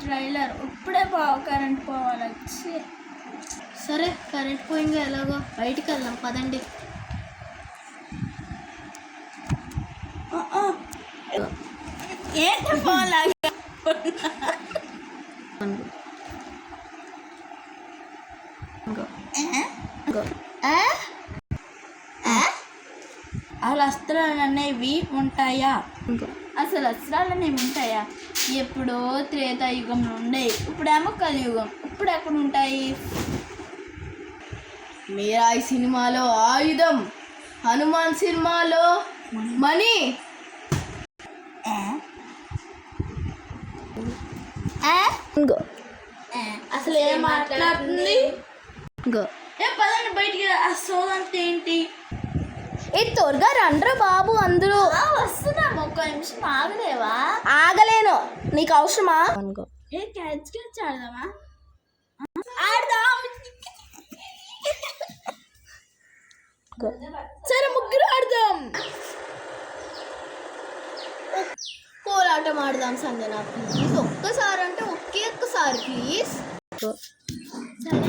Trailer ఇప్పుడే current పోవాలి. సరే కరెంట్ పోయింది ఎలాగో బయటికి వెళ్దాం పదండి. ఏంటి పోలాగా అసలు అస్త్రాలు అనేవి ఉంటాయా? అసలు అస్త్రాలు అనేవి ఉంటాయా? ఎప్పుడో త్రేతాయుగంలో ఉండేవి, ఇప్పుడేమో కలియుగం. ఇప్పుడు ఎక్కడ ఉంటాయి? మీరాయి సినిమాలో ఆయుధం, హనుమాన్ సినిమాలో మనీ. అసలు ఏం మాట్లాడుతుంది? పదండి బయటికి. ఆ సోదంతా ఏంటి? త్వరగా రండ్రా బాబు. అందరూ వస్తున్నాము, ఒక్క నిమిషం ఆగలేవా? ఆగలేను, నీకు అవసరమా? క్యాచ్ ఆడదామా? ఆడదాం. సరే ముగ్గురు ఆడదాం. కోలాటం ఆడదాం సంజన ప్లీజ్. ఒక్కసారి అంటే ఒకే ఒక్కసారి ప్లీజ్. సరే